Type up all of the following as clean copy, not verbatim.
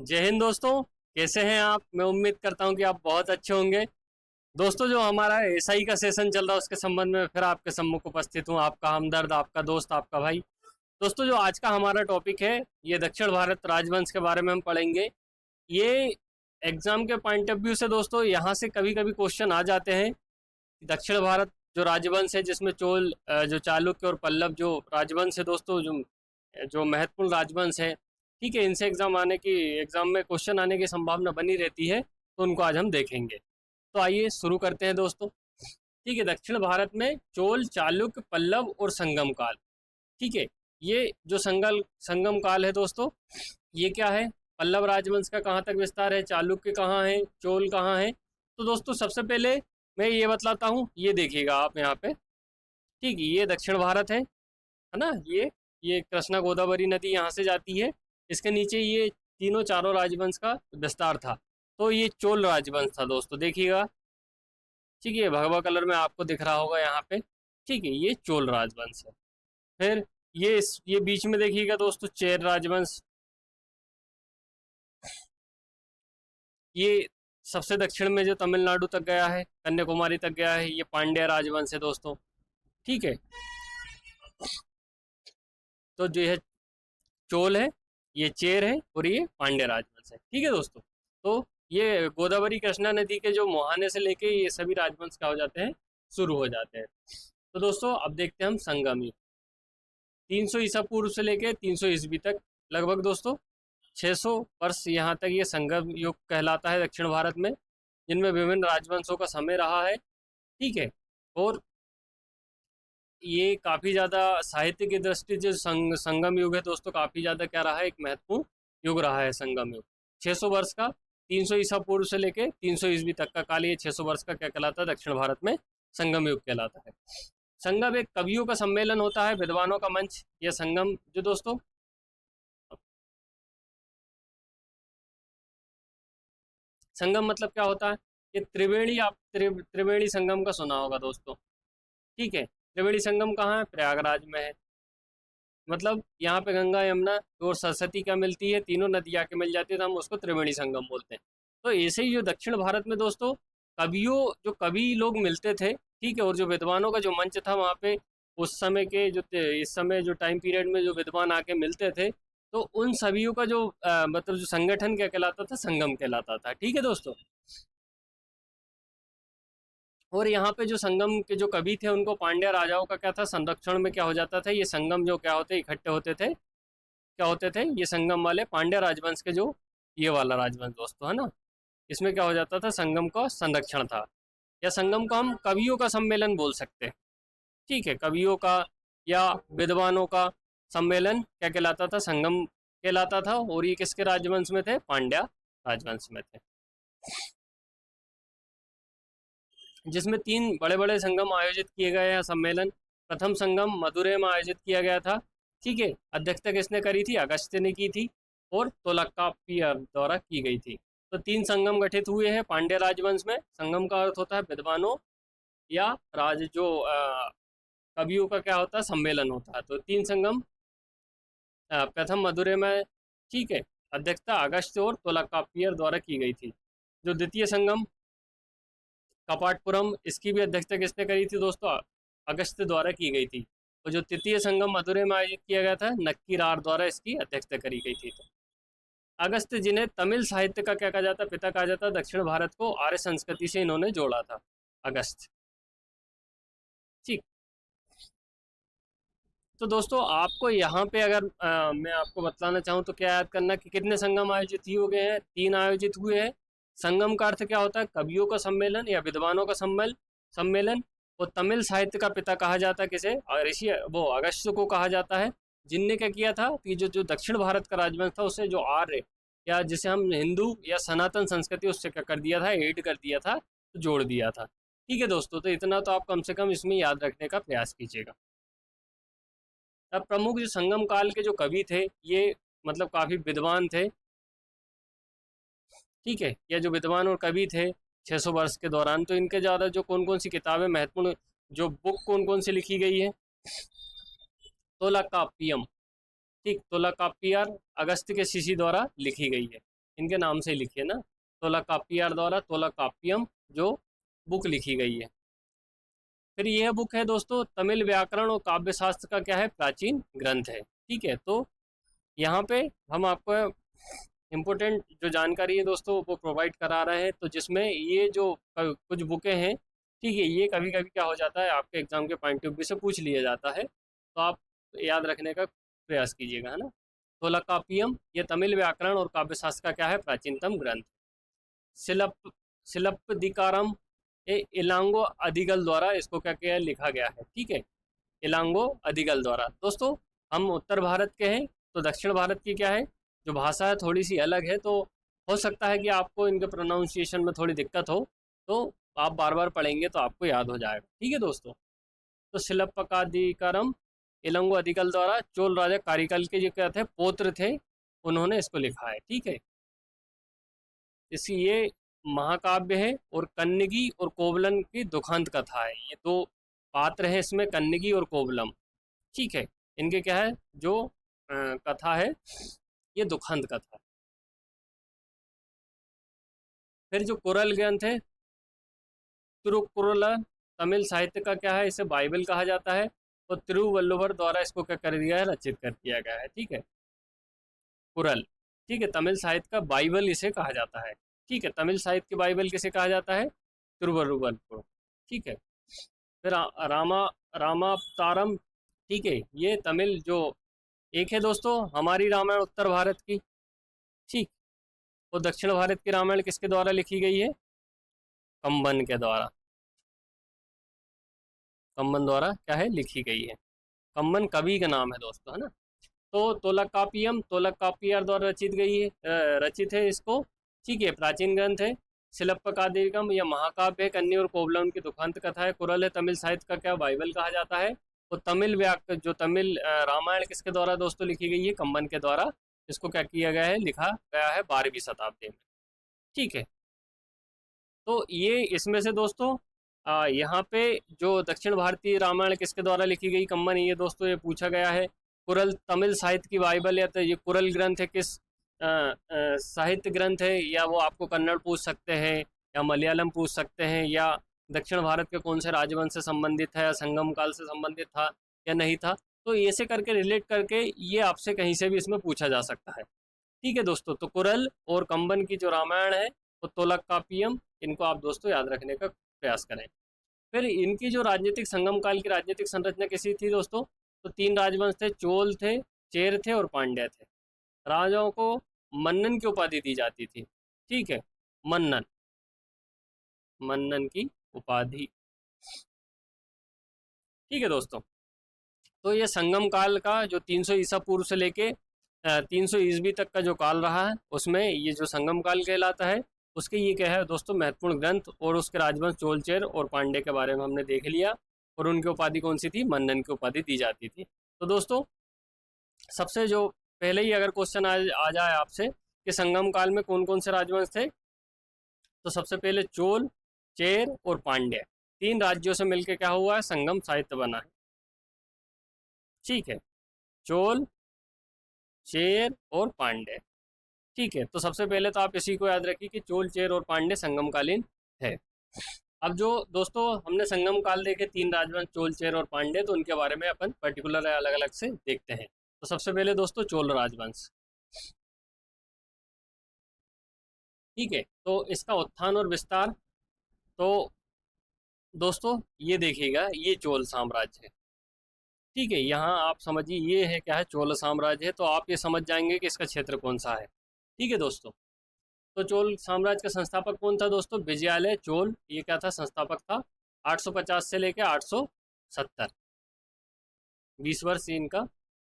जय हिंद दोस्तों। कैसे हैं आप? मैं उम्मीद करता हूं कि आप बहुत अच्छे होंगे। दोस्तों, जो हमारा एसआई का सेशन चल रहा है उसके संबंध में फिर आपके सम्मुख उपस्थित हूं, आपका हमदर्द, आपका दोस्त, आपका भाई। दोस्तों, जो आज का हमारा टॉपिक है ये दक्षिण भारत राजवंश के बारे में हम पढ़ेंगे। ये एग्जाम के पॉइंट ऑफ व्यू से दोस्तों यहाँ से कभी कभी क्वेश्चन आ जाते हैं। दक्षिण भारत जो राजवंश है जिसमें चोल, जो चालुक्य और पल्लव जो राजवंश है दोस्तों, जो जो महत्वपूर्ण राजवंश है, ठीक है, इनसे एग्जाम में क्वेश्चन आने की संभावना बनी रहती है, तो उनको आज हम देखेंगे। तो आइए शुरू करते हैं दोस्तों। ठीक है, दक्षिण भारत में चोल, चालुक्य, पल्लव और संगम काल। ठीक है, ये जो संगम काल है दोस्तों, ये क्या है? पल्लव राजवंश का कहाँ तक विस्तार है, चालुक्य कहाँ है, चोल कहाँ है। तो दोस्तों सबसे पहले मैं ये बतलाता हूँ, ये देखिएगा आप यहाँ पे। ठीक है, ये दक्षिण भारत है ना। ये कृष्णा गोदावरी नदी यहाँ से जाती है। इसके नीचे ये तीनों चारों राजवंश का विस्तार था। तो ये चोल राजवंश था दोस्तों, देखिएगा। ठीक है, भगवा कलर में आपको दिख रहा होगा यहाँ पे। ठीक है, ये चोल राजवंश है। फिर ये बीच में देखिएगा दोस्तों, चेर राजवंश। ये सबसे दक्षिण में जो तमिलनाडु तक गया है, कन्याकुमारी तक गया है, ये पांड्या राजवंश है दोस्तों। ठीक है, तो जो है चोल है, ये चेर है और ये पांड्या राजवंश है। ठीक है दोस्तों, तो ये गोदावरी कृष्णा नदी के जो मुहाने से लेके ये सभी राजवंश क्या हो जाते हैं, शुरू हो जाते हैं। तो दोस्तों अब देखते हैं हम संगम युग। 300 ईसा पूर्व से लेके 300 ईस्वी तक लगभग दोस्तों 600 वर्ष यहाँ तक ये संगम युग कहलाता है दक्षिण भारत में, जिनमें विभिन्न राजवंशों का समय रहा है। ठीक है, और ये काफ़ी ज़्यादा साहित्य की दृष्टि जो संगम युग है दोस्तों, काफ़ी ज़्यादा क्या रहा है, एक महत्वपूर्ण युग रहा है संगम युग। 600 वर्ष का, 300 ईसा पूर्व से लेके 300 ईस्वी तक का काल, ये 600 वर्ष का क्या कहलाता है, दक्षिण भारत में संगम युग कहलाता है। संगम एक कवियों का सम्मेलन होता है, विद्वानों का मंच। यह संगम जो दोस्तों, संगम मतलब क्या होता है, ये त्रिवेणी, आप त्रिवेणी संगम का सुना होगा दोस्तों। ठीक है, त्रिवेणी संगम कहाँ है? प्रयागराज में है। मतलब यहाँ पे गंगा, यमुना और सरस्वती क्या मिलती है, तीनों नदियाँ के मिल जाती है, तो हम उसको त्रिवेणी संगम बोलते हैं। तो ऐसे ही जो दक्षिण भारत में दोस्तों जो कवि लोग मिलते थे, ठीक है, और जो विद्वानों का जो मंच था वहाँ पे, उस समय के इस समय जो टाइम पीरियड में जो विद्वान आके मिलते थे, तो उन सभी का जो मतलब जो संगठन क्या कहलाता था, संगम कहलाता था। ठीक है दोस्तों, और यहाँ पे जो संगम के जो कवि थे उनको पांड्या राजाओं का क्या था, संरक्षण में क्या हो जाता था, ये संगम जो क्या होते इकट्ठे होते थे, क्या होते थे, ये संगम वाले पांड्या राजवंश के जो ये वाला राजवंश दोस्तों है ना, इसमें क्या हो जाता था, संगम का संरक्षण था। या संगम को हम कवियों का सम्मेलन बोल सकते हैं। ठीक है, कवियों का या विद्वानों का सम्मेलन क्या कहलाता था, संगम कहलाता था। और ये किसके राजवंश में थे? पांड्या राजवंश में थे, जिसमें 3 बड़े बड़े संगम आयोजित किए गए हैं, सम्मेलन। प्रथम संगम मदुरै में आयोजित किया गया था। ठीक है, अध्यक्षता किसने करी थी? अगस्त्य ने की थी, और तोलकाप्पियर द्वारा की गई थी। तो 3 संगम गठित हुए हैं पांड्या राजवंश में। संगम का अर्थ होता है विद्वानों या कवियों का क्या होता है, सम्मेलन होता है। तो 3 संगम, प्रथम मदुरै में, ठीक है, अध्यक्षता अगस्त्य और तोलकाप्पियर द्वारा की गई थी। जो द्वितीय संगम कपाटपुरम, इसकी भी अध्यक्षता किसने करी थी दोस्तों? अगस्त्य द्वारा की गई थी। और जो तृतीय संगम मदुरै में आयोजित किया गया था, नक्कीरार द्वारा इसकी अध्यक्षता करी गई थी। तो अगस्त्य, जिन्हें तमिल साहित्य का क्या कहा जाता है, पिता कहा जाता है, दक्षिण भारत को आर्य संस्कृति से इन्होंने जोड़ा था, अगस्त्य। ठीक, तो दोस्तों आपको यहाँ पे अगर मैं आपको बतलाना चाहूँ तो क्या याद करना कि कितने संगम आयोजित ही हो गए हैं? 3 आयोजित हुए हैं। संगम का अर्थ क्या होता है? कवियों का सम्मेलन या विद्वानों का सम्मेलन। और तमिल साहित्य का पिता कहा जाता है किसे? ऋषि वो अगस्त्य को कहा जाता है, जिनने क्या किया था कि जो जो दक्षिण भारत का राजवंश था उसे जो आर्य या जिसे हम हिंदू या सनातन संस्कृति, उससे क्या कर दिया था, एड कर दिया था, तो जोड़ दिया था। ठीक है दोस्तों, तो इतना तो आप कम से कम इसमें याद रखने का प्रयास कीजिएगा। अब प्रमुख जो संगम काल के जो कवि थे, ये मतलब काफी विद्वान थे। ठीक है, या जो विद्वान और कवि थे 600 वर्ष के दौरान, तो इनके द्वारा जो कौन कौन सी किताबें महत्वपूर्ण, जो बुक कौन कौन सी लिखी गई है? तोलाकाप्पियम, ठीक, तोलाकाप्पियर अगस्त्य के शिशि द्वारा लिखी गई है। इनके नाम से ही लिखिए ना, तोलाकाप्पियार द्वारा तोलाकाप्पियम जो बुक लिखी गई है। फिर यह बुक है दोस्तों तमिल व्याकरण और काव्य शास्त्र का क्या है, प्राचीन ग्रंथ है। ठीक है, तो यहाँ पे हम आपको इम्पोर्टेंट जो जानकारी है दोस्तों वो प्रोवाइड करा रहे हैं, तो जिसमें ये जो कुछ बुकें हैं, ठीक है, ये कभी कभी क्या हो जाता है आपके एग्जाम के पॉइंट ऑफ व्यू से पूछ लिया जाता है, तो आप याद रखने का प्रयास कीजिएगा, है ना। तोलाकाप्पियम ये तमिल व्याकरण और काव्य शास्त्र का क्या है, प्राचीनतम ग्रंथ। शिलप शिलप्पदिकारम ये इलांगो अधिगल द्वारा इसको क्या किया लिखा गया है। ठीक है, इलांगो अधिगल द्वारा। दोस्तों हम उत्तर भारत के हैं, तो दक्षिण भारत की क्या है जो भाषा है थोड़ी सी अलग है, तो हो सकता है कि आपको इनके प्रोनाउंसिएशन में थोड़ी दिक्कत हो, तो आप बार बार पढ़ेंगे तो आपको याद हो जाएगा। ठीक है दोस्तों, तो शिलप्पकादिकारम इलंगो अधिकल द्वारा चोल राजा कारिकल के जो क्या थे पौत्र थे, उन्होंने इसको लिखा है। ठीक है, इसकी ये महाकाव्य है और कन्नगी और कोवलन की दुखांत कथा है। ये दो पात्र हैं इसमें, कन्नगी और कोवलम। ठीक है, इनके क्या है जो कथा है ये दुखांत कथा है। फिर जो कुरल ग्रंथ है तिरुकुरल तमिल साहित्य का क्या है, इसे बाइबल कहा जाता है, और तिरुवल्लुवर द्वारा इसको क्या कर दिया है, रचित कर दिया गया है। ठीक है, कुरल। ठीक है, तमिल साहित्य का बाइबल इसे कहा जाता है। ठीक है, तमिल साहित्य की बाइबल किसे कहा जाता है, तिरुवल्लुवर को। ठीक है, फिर रामा रामावतारम। ठीक है, ये तमिल जो एक है दोस्तों हमारी रामायण उत्तर भारत की, ठीक, और दक्षिण भारत की रामायण किसके द्वारा लिखी गई है, कंबन के द्वारा, कंबन द्वारा क्या है लिखी गई है। कंबन कवि का नाम है दोस्तों, है ना। तो तोलाकाप्पियम तोलाकाप्पियार द्वारा रचित गई है, रचित है इसको। ठीक है, प्राचीन ग्रंथ है। शिलप्पकादिकम या महाकाव्य है, कन्नी और कोवलम की दुखांत कथा है। कुरल है तमिल साहित्य का क्या बाइबल कहा जाता है। और तमिल जो तमिल रामायण किसके द्वारा दोस्तों लिखी गई है, कंबन के द्वारा। इसको क्या किया गया है, लिखा गया है 12वीं शताब्दी में। ठीक है, तो ये इसमें से दोस्तों यहाँ पे जो दक्षिण भारतीय रामायण किसके द्वारा लिखी गई, कंबन, ये दोस्तों ये पूछा गया है। कुरल तमिल साहित्य की बाइबल, या तो ये कुरल ग्रंथ है किस साहित्य ग्रंथ है, या वो आपको कन्नड़ पूछ सकते हैं, या मलयालम पूछ सकते हैं, या दक्षिण भारत के कौन से राजवंश से संबंधित है, या संगम काल से संबंधित था या नहीं था। तो ऐसे करके रिलेट करके ये आपसे कहीं से भी इसमें पूछा जा सकता है। ठीक है दोस्तों, तो कुरल और कंबन की जो रामायण है वो तोलकाप्पियम, इनको आप दोस्तों याद रखने का प्रयास करें। फिर इनकी जो राजनीतिक संगम काल की राजनीतिक संरचना कैसी थी दोस्तों, तो 3 राजवंश थे, चोल थे, चेर थे और पांड्य थे। राजाओं को मन्नन की उपाधि दी जाती थी। ठीक है, मन्नन, मन्नन की उपाधि। ठीक है दोस्तों, तो ये संगम काल का जो 300 ईसा पूर्व से लेके 300 ईस्वी तक का जो काल रहा है, उसमें ये जो संगम काल कहलाता है, उसके ये क्या है दोस्तों महत्वपूर्ण ग्रंथ, और उसके राजवंश चोलचेर और पांडे के बारे में हमने देख लिया, और उनकी उपाधि कौन सी थी, मन्नन की उपाधि दी जाती थी। तो दोस्तों सबसे जो पहले ही अगर क्वेश्चन आ जाए आपसे कि संगम काल में कौन कौन से राजवंश थे, तो सबसे पहले चोल, चेर और पांड्य, 3 राज्यों से मिलकर क्या हुआ है, संगम साहित्य बना है। ठीक है, चोल, चेर और पांड्य। ठीक है, तो सबसे पहले तो आप इसी को याद रखिए कि चोल, चेर और पांड्य संगमकालीन है। अब जो दोस्तों हमने संगम काल देखे 3 राजवंश चोल, चेर और पांड्य, तो उनके बारे में अपन पर्टिकुलर अलग अलग से देखते हैं। तो सबसे पहले दोस्तों चोल राजवंश। ठीक है, तो इसका उत्थान और विस्तार, तो दोस्तों ये देखिएगा, ये चोल साम्राज्य है। ठीक है, यहाँ आप समझिए ये है क्या है, चोल साम्राज्य है, तो आप ये समझ जाएंगे कि इसका क्षेत्र कौन सा है। ठीक है दोस्तों, तो चोल साम्राज्य का संस्थापक कौन था दोस्तों, विजयालय चोल, ये क्या था, संस्थापक था। 850 से लेकर 870, 20 वर्ष इनका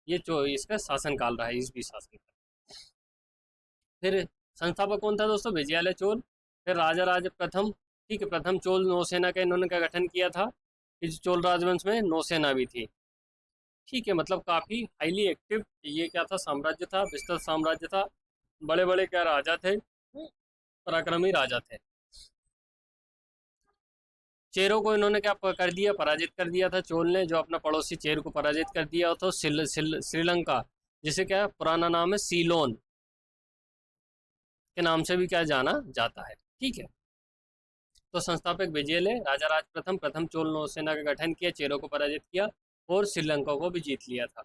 ये इसका शासन काल रहा है, ईसवी शासन काल। फिर संस्थापक कौन था दोस्तों, विजयालय चोल। फिर राजा राज प्रथम। ठीक है, प्रथम चोल नौसेना का इन्होंने क्या गठन किया था, इस चोल राजवंश में नौसेना भी थी। ठीक है, मतलब काफ़ी हाईली एक्टिव ये क्या था, साम्राज्य था, विस्तृत साम्राज्य था, बड़े बड़े क्या राजा थे, पराक्रमी राजा थे। चेरों को इन्होंने क्या कर दिया, पराजित कर दिया था चोल ने, जो अपना पड़ोसी चेर को पराजित कर दिया था श्रीलंका, जिसे क्या पुराना नाम है सीलोन। के नाम से भी क्या जाना जाता है। ठीक है, तो संस्थापक विजयले राजा राज प्रथम प्रथम चोल नौसेना का गठन किया, चेरों को पराजित किया और श्रीलंका को भी जीत लिया था।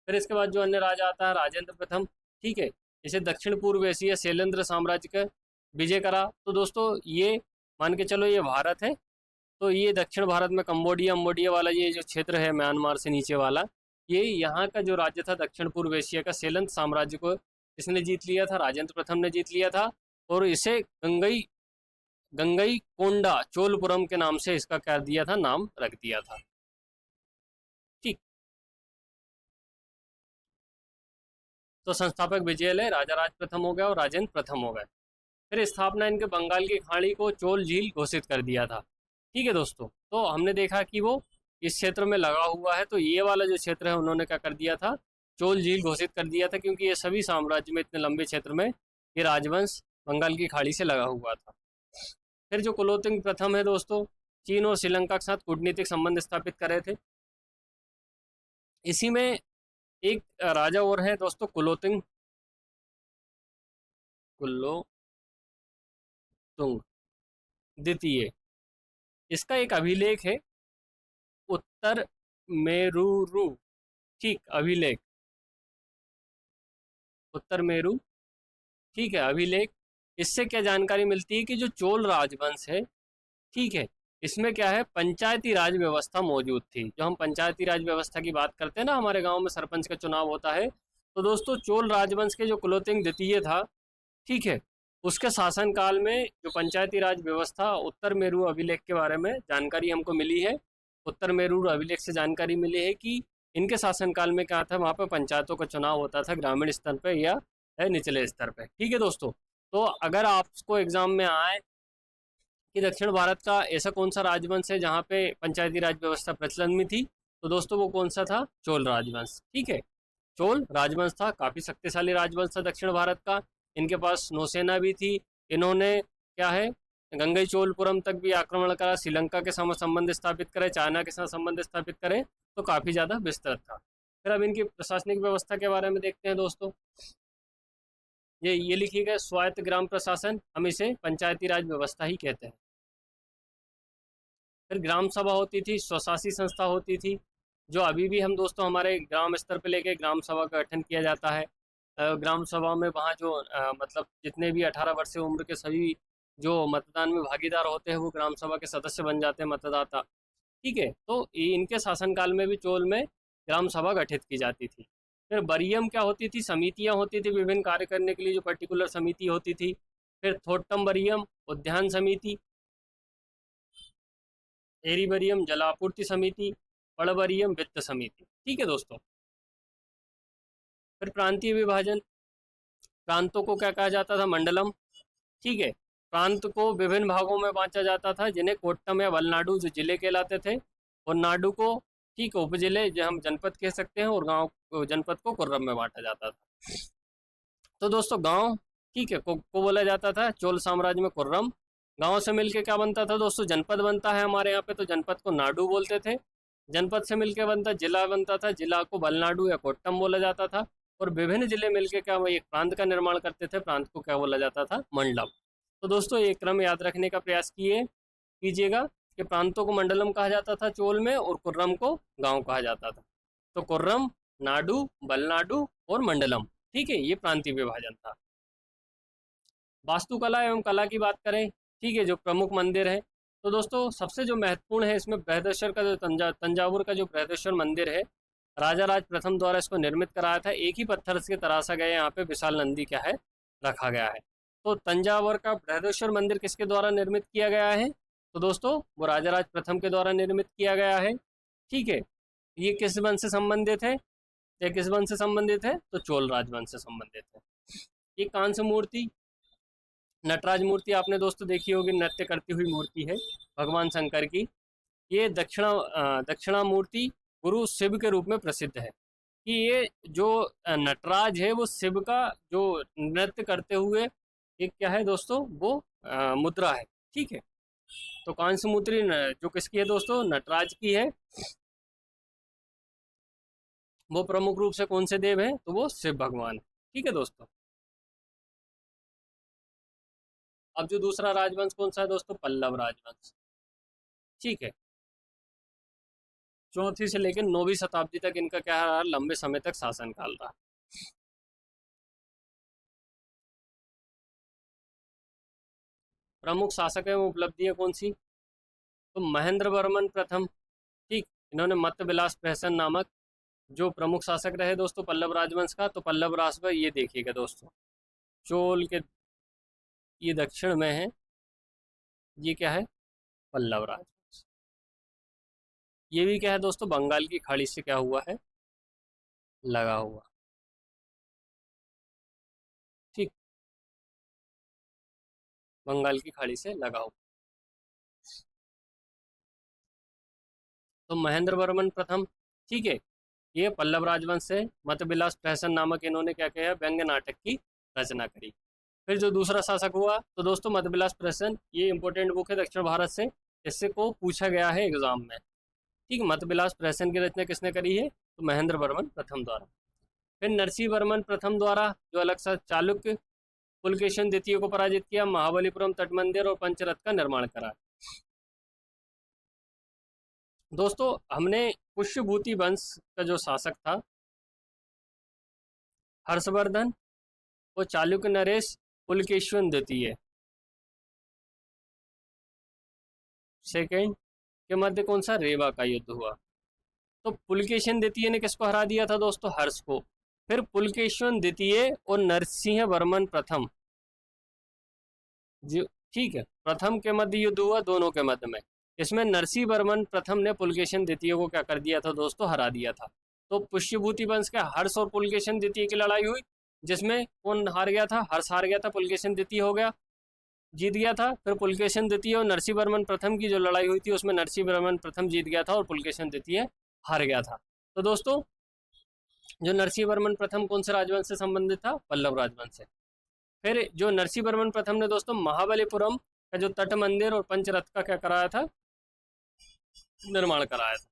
फिर इसके बाद जो अन्य राजा आता है राजेंद्र प्रथम। ठीक है, इसे दक्षिण पूर्व एशिया शैलेंद्र साम्राज्य का विजय करा। तो दोस्तों ये मान के चलो ये भारत है, तो ये दक्षिण भारत में कंबोडिया अम्बोडिया वाला ये जो क्षेत्र है म्यांमार से नीचे वाला, ये यहाँ का जो राज्य था दक्षिण पूर्व एशिया का शैलेंद्र साम्राज्य को इसने जीत लिया था, राजेंद्र प्रथम ने जीत लिया था। और इसे गंगई गंगई कोंडा चोलपुरम के नाम से इसका कर दिया था, नाम रख दिया था। ठीक, तो संस्थापक विजयलय राजा राज प्रथम हो गया और राजेंद्र प्रथम हो गए। फिर स्थापना इनके बंगाल की खाड़ी को चोल झील घोषित कर दिया था। ठीक है दोस्तों, तो हमने देखा कि वो इस क्षेत्र में लगा हुआ है, तो ये वाला जो क्षेत्र है उन्होंने क्या कर दिया था, चोल झील घोषित कर दिया था, क्योंकि ये सभी साम्राज्य में इतने लंबे क्षेत्र में ये राजवंश बंगाल की खाड़ी से लगा हुआ था। फिर जो कुलोत्तुंग प्रथम है दोस्तों, चीन और श्रीलंका के साथ कूटनीतिक संबंध स्थापित कर रहे थे। इसी में एक राजा और है दोस्तों, कुलोत्तुंग कुलोत्तुंग द्वितीय। इसका एक अभिलेख है, उत्तर मेरुरु। ठीक, अभिलेख उत्तर मेरु। ठीक है, अभिलेख। इससे क्या जानकारी मिलती है कि जो चोल राजवंश है, ठीक है, इसमें क्या है, पंचायती राज व्यवस्था मौजूद थी। जो हम पंचायती राज व्यवस्था की बात करते हैं ना, हमारे गांव में सरपंच का चुनाव होता है, तो दोस्तों चोल राजवंश के जो कुलोत्तुंग द्वितीय था, ठीक है, उसके शासनकाल में जो पंचायती राज व्यवस्था, उत्तर मेरू अभिलेख के बारे में जानकारी हमको मिली है। उत्तर मेरू अभिलेख से जानकारी मिली है कि इनके शासनकाल में क्या था, वहाँ पे पंचायतों का चुनाव होता था, ग्रामीण स्तर पे या निचले स्तर पे। ठीक है दोस्तों, तो अगर आपको एग्जाम में आए कि दक्षिण भारत का ऐसा कौन सा राजवंश है जहाँ पे पंचायती राज व्यवस्था प्रचलन में थी, तो दोस्तों वो कौन सा था, चोल राजवंश। ठीक है, चोल राजवंश था, काफी शक्तिशाली राजवंश था दक्षिण भारत का। इनके पास नौसेना भी थी। इन्होंने क्या है, गंगई चोलपुरम तक भी आक्रमण करा, श्रीलंका के साथ संबंध स्थापित करे, चाइना के साथ संबंध स्थापित करे, तो काफी ज्यादा विस्तृत था। फिर अब इनकी प्रशासनिक व्यवस्था के बारे में देखते हैं दोस्तों। ये लिखी गई स्वायत्त ग्राम प्रशासन, हम इसे पंचायती राज व्यवस्था ही कहते हैं। फिर ग्राम सभा होती थी, स्वशासी संस्था होती थी, जो अभी भी हम दोस्तों हमारे ग्राम स्तर पे लेके ग्राम सभा का गठन किया जाता है। ग्राम सभा में वहाँ जो मतलब जितने भी 18 वर्ष से उम्र के सभी जो मतदान में भागीदार होते हैं वो ग्राम सभा के सदस्य बन जाते हैं, मतदाता। ठीक है, तो इनके शासनकाल में भी चोल में ग्राम सभा गठित की जाती थी। फिर बरियम क्या होती थी, समितियाँ होती थी विभिन्न कार्य करने के लिए, जो पर्टिकुलर समिति होती थी। फिर थोट्टम बरियम उद्यान समिति, एरीबरियम जलापूर्ति समिति, पड़बरियम वित्त समिति। ठीक है दोस्तों, फिर प्रांतीय विभाजन, प्रांतों को क्या कहा जाता था, मंडलम। ठीक है, प्रांत को विभिन्न भागों में बांटा जाता था, जिन्हें कोट्टम या वलनाडु जो जिले कहलाते थे, और नाडु को, ठीक है, उपजिले जो हम जनपद कह सकते हैं, और गांव जनपद को कुर्रम में बांटा जाता था। तो दोस्तों गांव, ठीक है, को बोला जाता था चोल साम्राज्य में कुर्रम। गांव से मिलके क्या बनता था दोस्तों, जनपद बनता है हमारे यहाँ पे, तो जनपद को नाडु बोलते थे। जनपद से मिलके बनता जिला बनता था, जिला को वलनाडु या कोट्टम बोला जाता था। और विभिन्न जिले मिलके क्या वो एक प्रांत का निर्माण करते थे, प्रांत को क्या बोला जाता था, मंडलम। तो दोस्तों ये क्रम याद रखने का प्रयास कीजिएगा कि प्रांतों को मंडलम कहा जाता था चोल में, और कुर्रम को गांव कहा जाता था। तो कुर्रम, नाडु, बलनाडु और मंडलम, ठीक है, ये प्रांतीय विभाजन था। वास्तुकला एवं कला की बात करें, ठीक है, जो प्रमुख मंदिर है, तो दोस्तों सबसे जो महत्वपूर्ण है इसमें बृहदेश्वर का जो तंजावुर का जो बृहदेश्वर मंदिर है, राजा राज प्रथम द्वारा इसको निर्मित कराया था। एक ही पत्थर से तराशा गया, यहाँ पे विशाल नंदी क्या है, रखा गया है। तो तंजावुर का बृहदेश्वर मंदिर किसके द्वारा निर्मित किया गया है, तो दोस्तों वो राजा राज प्रथम के द्वारा निर्मित किया गया है। ठीक है, ये किस वंश से संबंधित है, ये किस वंश से संबंधित है, तो चोल राजवंश से संबंधित है। ये कांस्य मूर्ति, नटराज मूर्ति आपने दोस्तों देखी होगी, नृत्य करती हुई मूर्ति है भगवान शंकर की। ये दक्षिणा मूर्ति गुरु शिव के रूप में प्रसिद्ध है। कि ये जो नटराज है वो शिव का जो नृत्य करते हुए एक क्या है दोस्तों, वो मुद्रा है। ठीक है, तो कांस्य मूर्ति जो किसकी है दोस्तों, नटराज की है। वो प्रमुख रूप से कौन से देव है, तो वो शिव भगवान है। ठीक है दोस्तों। अब जो दूसरा राजवंश कौन सा है दोस्तों, पल्लव राजवंश। ठीक है, चौथी से लेकर 9वीं शताब्दी तक इनका क्या रहा, लंबे समय तक शासनकाल रहा। प्रमुख शासक एवं उपलब्धियां कौन सी, तो महेंद्र वर्मन प्रथम। ठीक, इन्होंने मत्त विलास प्रहसन नामक जो प्रमुख शासक रहे दोस्तों पल्लव राजवंश का। तो पल्लव राजवंश ये देखिएगा दोस्तों, चोल के ये दक्षिण में है, ये क्या है, पल्लव राजवंश। ये भी क्या है दोस्तों, बंगाल की खाड़ी से क्या हुआ है, लगा हुआ। ठीक, बंगाल की खाड़ी से लगा हुआ। तो महेंद्र वर्मन प्रथम, ठीक है, ये पल्लव राजवंश से मतविलास प्रहसन नामक इन्होंने क्या किया, व्यंग्य नाटक की रचना करी। फिर जो दूसरा शासक हुआ तो दोस्तों मतविलास प्रहसन, ये इंपॉर्टेंट बुक है दक्षिण भारत से, इससे को पूछा गया है एग्जाम में। ठीक, मतविलास प्रहसन की रचना किसने करी है, तो महेंद्र वर्मन प्रथम द्वारा। फिर नरसिंह वर्मन प्रथम द्वारा जो अलग सा चालुक्य पुलकेशन द्वितीय को पराजित किया, महाबलीपुरम तट मंदिर और पंचरथ का निर्माण करा। दोस्तों हमने पुष्यभूति वंश का जो शासक था हर्षवर्धन और चालुक्य नरेश पुलकेशिन द्वितीय सेकेंड के मध्य कौन सा, रेवा का युद्ध हुआ। तो पुलकेशिन द्वितीय ने किसको हरा दिया था दोस्तों, हर्ष को। फिर पुलकेशिन द्वितीय और नरसिंह वर्मन प्रथम जो, ठीक है, प्रथम के मध्य युद्ध हुआ दोनों के मध्य में। इसमें नरसिंह वर्मन प्रथम ने पुलकेशिन द्वितीय को क्या कर दिया था दोस्तों, हरा दिया था। तो पुष्यभूति वंश का हर्ष और पुलकेशिन द्वितीय की लड़ाई हुई, जिसमें कौन हार गया था, हर्ष हार गया था, पुलकेशिन द्वितीय हो गया, जीत गया था। फिर पुलकेशिन द्वितीय और नरसिंह वर्मन प्रथम की जो लड़ाई हुई थी उसमें नरसिंह वर्मन प्रथम जीत गया था और पुलकेशिन द्वितीय हार गया था। तो दोस्तों जो नरसिंह वर्मन प्रथम कौन से राजवंश से संबंधित था, पल्लव राजवंश से। फिर जो नरसिंह वर्मन प्रथम ने दोस्तों महाबलीपुरम का जो तट मंदिर और पंचरथ का क्या कराया था, निर्माण कराया था।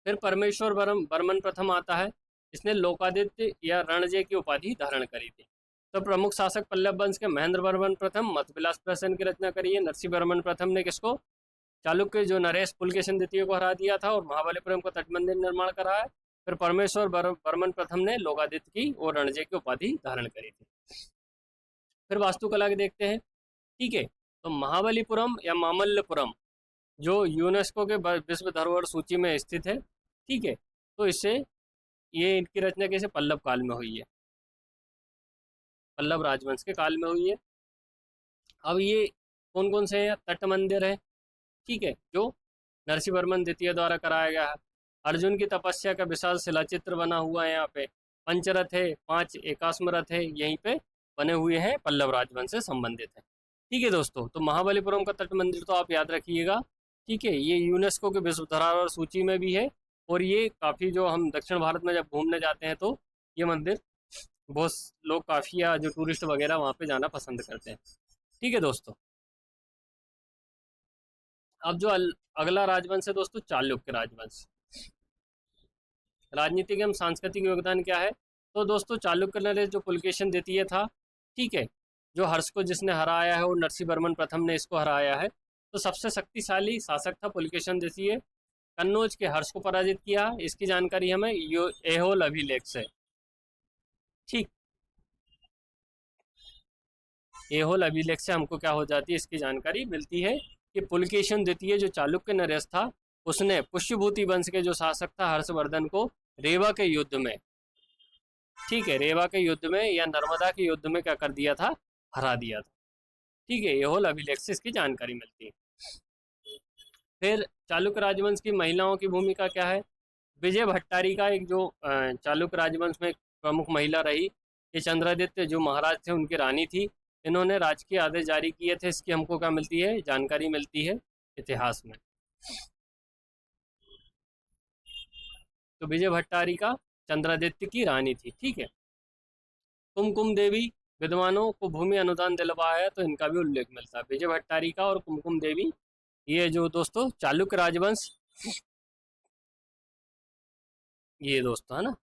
फिर परमेश्वर वर्मन प्रथम आता है, इसने लोकादित्य या रणजय की उपाधि धारण करी थी। तो प्रमुख शासक पल्लव वंश के महेंद्र वर्मन प्रथम मतविलास प्रहसन की रचना करी है। नरसिंह वर्मन प्रथम ने किसको, चालुक्य जो नरेश पुलकेशिन द्वितीय को हरा दिया था और महाबलीपुरम का तट मंदिर निर्माण करा है। फिर परमेश्वर वर्मन प्रथम ने लोकादित्य की और रणजय की उपाधि धारण करी थी। फिर वास्तुकला के देखते हैं। ठीक है, तो महाबलीपुरम या मामल्लपुरम जो यूनेस्को के विश्व धरोहर सूची में स्थित है। ठीक है, तो इससे ये इनकी रचना कैसे, पल्लव काल में हुई है, पल्लव राजवंश के काल में हुई है। अब ये कौन कौन से हैं, तट मंदिर है, ठीक है, जो नरसिंह वर्मन द्वितीय द्वारा कराया गया है। अर्जुन की तपस्या का विशाल शिलाचित्र बना हुआ है यहाँ पे। पंचरथ है, 5 एकाश्म रथ है, यहीं पे बने हुए हैं, पल्लव राजवंश से संबंधित है। ठीक है दोस्तों, तो महाबलीपुरम का तट मंदिर तो आप याद रखिएगा। ठीक है, ये यूनेस्को के विश्व धरोहर सूची में भी है और ये काफ़ी, जो हम दक्षिण भारत में जब घूमने जाते हैं तो ये मंदिर बहुत लोग काफ़ी, या जो टूरिस्ट वगैरह वहाँ पे जाना पसंद करते हैं। ठीक है दोस्तों, अब जो अगला राजवंश है दोस्तों, चालुक्य राजवंश। राजनीतिक एवं सांस्कृतिक योगदान क्या है, तो दोस्तों चालुक्य नरेश जो पुलकेशिन द्वितीय था, ठीक है, जो हर्ष को जिसने हराया है और नरसिंह वर्मन प्रथम ने इसको हराया है। तो सबसे शक्तिशाली शासक था पुलकेशिन द्वितीय, कन्नौज के हर्ष को पराजित किया। इसकी जानकारी हमें ऐहोल अभिलेख से, ठीक, ऐहोल अभिलेख से हमको क्या हो जाती है, इसकी जानकारी मिलती है कि पुलकेशिन द्वितीय जो चालुक्य नरेश था उसने पुष्यभूति वंश के जो शासक था हर्षवर्धन को रेवा के युद्ध में, ठीक है, रेवा के युद्ध में या नर्मदा के युद्ध में क्या कर दिया था, हरा दिया था। ठीक है, ऐहोल अभिलेख से इसकी जानकारी मिलती है। फिर चालुक्य राजवंश की महिलाओं की भूमिका क्या है, विजय भट्टारी का एक जो चालुक्य राजवंश में प्रमुख महिला रही, ये चंद्रादित्य जो महाराज थे उनकी रानी थी। इन्होंने राजकीय आदेश जारी किए थे, इसकी हमको क्या मिलती है, जानकारी मिलती है इतिहास में। तो विजय भट्टारी का चंद्रादित्य की रानी थी। ठीक है, कुमकुम देवी विद्वानों को भूमि अनुदान दिलवाया, तो इनका भी उल्लेख मिलता है, विजय भट्टारी का और कुमकुम देवी। ये जो दोस्तों चालुक्य राजवंश, ये दोस्तों है ना,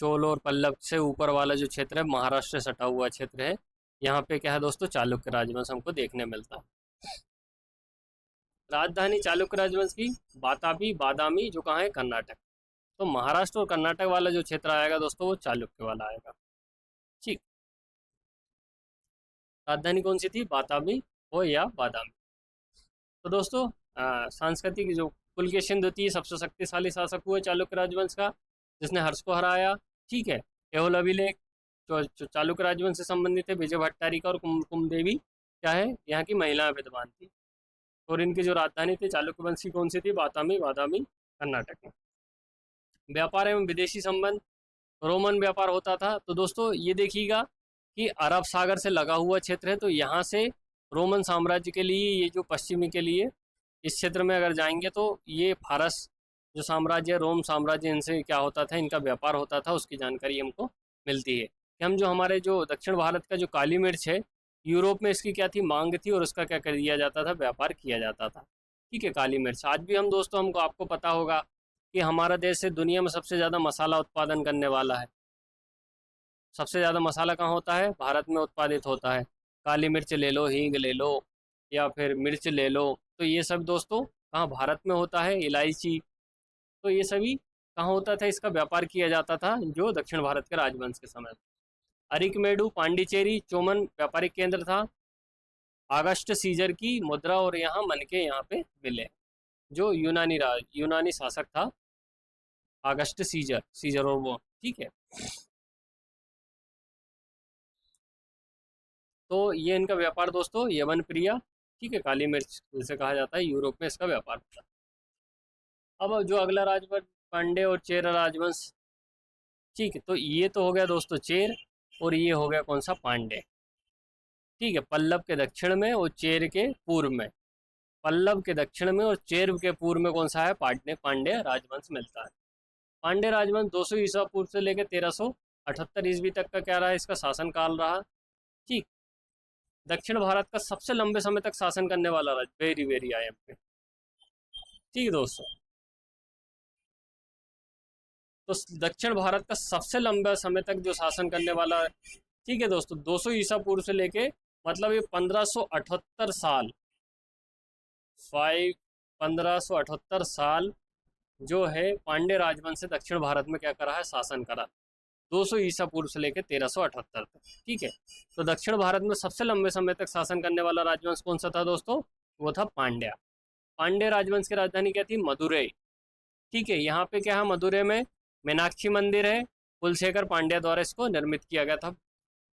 चोल और पल्लव से ऊपर वाला जो क्षेत्र है, महाराष्ट्र से सटा हुआ क्षेत्र है, यहाँ पे क्या है दोस्तों, चालुक्य राजवंश हमको देखने मिलता है। राजधानी चालुक्य राजवंश की बाताबी बादामी, जो कहाँ है, कर्नाटक। तो महाराष्ट्र और कर्नाटक वाला जो क्षेत्र आएगा दोस्तों, वो चालुक्य वाला आएगा। ठीक, राजधानी कौन सी थी, बाताबी हो या बादामी। तो दोस्तों सांस्कृतिक जो पुलकेशिन द्वितीय सबसे शक्तिशाली शासक हुए चालुक्य राजवंश का, जिसने हर्ष को हराया। ठीक है, एहोल अभिलेख जो चालुक्य राजवंश से संबंधित है, विजय भट्टारिका और कुमदेवी क्या है, यहाँ की महिलाएं विद्वान थी। और इनकी जो राजधानी थी चालुक्य वंश की कौन सी थी, बादामी, बादामी कर्नाटक में। व्यापार एवं विदेशी संबंध, रोमन व्यापार होता था। तो दोस्तों ये देखिएगा कि अरब सागर से लगा हुआ क्षेत्र है, तो यहाँ से रोमन साम्राज्य के लिए, ये जो पश्चिमी के लिए इस क्षेत्र में अगर जाएंगे तो ये फारस जो साम्राज्य, रोम साम्राज्य, इनसे क्या होता था, इनका व्यापार होता था, उसकी जानकारी हमको मिलती है। कि हम जो हमारे जो दक्षिण भारत का जो काली मिर्च है, यूरोप में इसकी क्या थी, मांग थी, और उसका क्या कर दिया जाता था, व्यापार किया जाता था। ठीक है, काली मिर्च आज भी हम दोस्तों, हमको आपको पता होगा कि हमारा देश से दुनिया में सबसे ज़्यादा मसाला उत्पादन करने वाला है। सबसे ज़्यादा मसाला कहाँ होता है, भारत में उत्पादित होता है। काली मिर्च ले लो, हींग ले लो, या फिर मिर्च ले लो, तो ये सब दोस्तों कहाँ, भारत में होता है। इलायची, तो ये सभी कहाँ होता था, इसका व्यापार किया जाता था जो दक्षिण भारत के राजवंश के समय। अरिकमेडु, पांडिचेरी, चोमन व्यापारिक केंद्र था। अगस्ट सीजर की मुद्रा और यहाँ मनके यहाँ पे मिले, जो यूनानी शासक था, अगस्ट सीजर और वो। ठीक है, तो ये इनका व्यापार दोस्तों, यवन प्रिया। ठीक है, काली मिर्च जिसे कहा जाता है, यूरोप में इसका व्यापार था। अब जो अगला राजवंश, पांडे और चेर राजवंश। ठीक है, तो ये तो हो गया दोस्तों चेर, और ये हो गया कौन सा, पांडे। ठीक है, पल्लव के दक्षिण में और चेर के पूर्व में। पल्लव के दक्षिण में और चेर के पूर्व में कौन सा है, पांडे राजवंश मिलता है। पांडे राजवंश 200 ईसा पूर्व से लेकर 1378 ईस्वी तक का क्या रहा, इसका शासनकाल रहा। ठीक, दक्षिण भारत का सबसे लंबे समय तक शासन करने वाला राज्य, वेरी वेरी आई एम पे। ठीक है दोस्तों, तो दक्षिण भारत का सबसे लंबा समय तक जो शासन करने वाला, ठीक है दोस्तों, 200 ईसा पूर्व से लेके, मतलब ये 1578 साल, 1578 साल जो है पांडे राजवंश से दक्षिण भारत में क्या करा है, शासन करा। 200 ईसा पूर्व से लेकर 1378 तक। ठीक है, तो दक्षिण भारत में सबसे लंबे समय तक शासन करने वाला राजवंश कौन सा था दोस्तों, वो था पांड्या। पांड्य राजवंश की राजधानी क्या थी, मदुरई। ठीक है, यहाँ पे क्या है, मदुरई में मीनाक्षी मंदिर है, कुलशेखर पांड्या द्वारा इसको निर्मित किया गया था।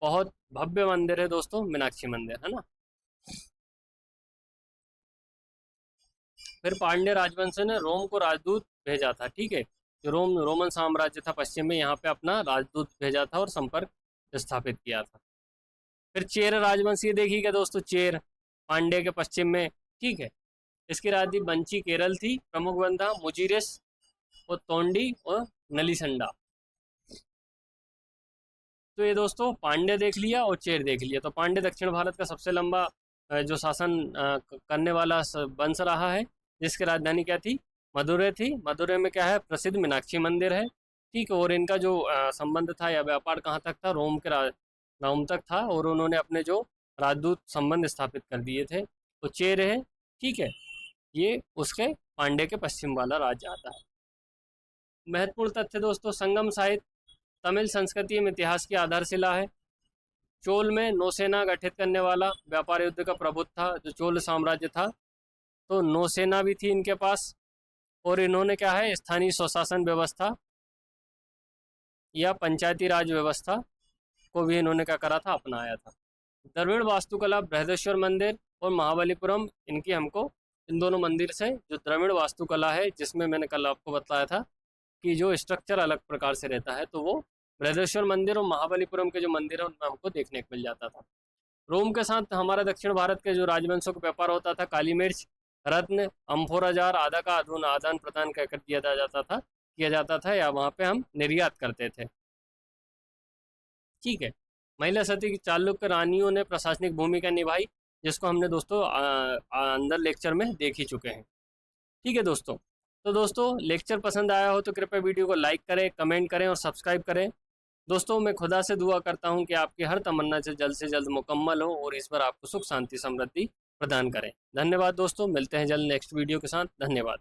बहुत भव्य मंदिर है दोस्तों, मीनाक्षी मंदिर, है ना। फिर पांड्य राजवंश ने रोम को राजदूत भेजा था। ठीक है, जो रोमन साम्राज्य था पश्चिम में, यहाँ पे अपना राजदूत भेजा था और संपर्क स्थापित किया था। फिर चेर राजवंश, ये देखिएगा दोस्तों, चेर पांड्य के पश्चिम में। ठीक है, इसकी राजधानी बंची केरल थी। प्रमुख वन था मुजीरिस और तोंडी और नलीसंडा। तो ये दोस्तों पांड्य देख लिया और चेर देख लिया। तो पांड्य दक्षिण भारत का सबसे लंबा जो शासन करने वाला वंश रहा है, जिसकी राजधानी क्या थी, मदुरै थी। मदुरै में क्या है, प्रसिद्ध मीनाक्षी मंदिर है। ठीक है, और इनका जो संबंध था या व्यापार कहाँ तक था, रोम तक था, और उन्होंने अपने जो राजदूत संबंध स्थापित कर दिए थे। तो चेर है, ठीक है, ये उसके पांड्य के पश्चिम वाला राज्य आता है। महत्वपूर्ण तथ्य दोस्तों, संगम साहित्य तमिल संस्कृति एवं इतिहास की आधारशिला है। चोल में नौसेना गठित करने वाला व्यापार युद्ध का प्रभुत्व था जो चोल साम्राज्य था, तो नौसेना भी थी इनके पास। और इन्होंने क्या है, स्थानीय स्वशासन व्यवस्था या पंचायती राज व्यवस्था को भी इन्होंने क्या करा था, अपनाया था। द्रविड़ वास्तुकला, बृहदेश्वर मंदिर और महाबलीपुरम, इनकी हमको इन दोनों मंदिर से जो द्रविड़ वास्तुकला है, जिसमें मैंने कल आपको बताया था कि जो स्ट्रक्चर अलग प्रकार से रहता है, तो वो बृहदेश्वर मंदिर और महाबलीपुरम के जो मंदिर है उनमें हमको देखने को मिल जाता था। रोम के साथ हमारा दक्षिण भारत के जो राजवंशों का व्यापार होता था, काली मिर्च, रत्न, अम्फोराजार आदि का आदान प्रदान कर किया जाता था या वहाँ पे हम निर्यात करते थे। ठीक है, महिला सती की चालुक्य रानियों ने प्रशासनिक भूमिका निभाई, जिसको हमने दोस्तों अंदर लेक्चर में देख ही चुके हैं। ठीक है दोस्तों, तो दोस्तों लेक्चर पसंद आया हो तो कृपया वीडियो को लाइक करें, कमेंट करें और सब्सक्राइब करें। दोस्तों मैं खुदा से दुआ करता हूँ कि आपकी हर तमन्ना से जल्द मुकम्मल हो और ईश्वर आपको सुख शांति समृद्धि प्रदान करें। धन्यवाद दोस्तों, मिलते हैं जल्द नेक्स्ट वीडियो के साथ। धन्यवाद।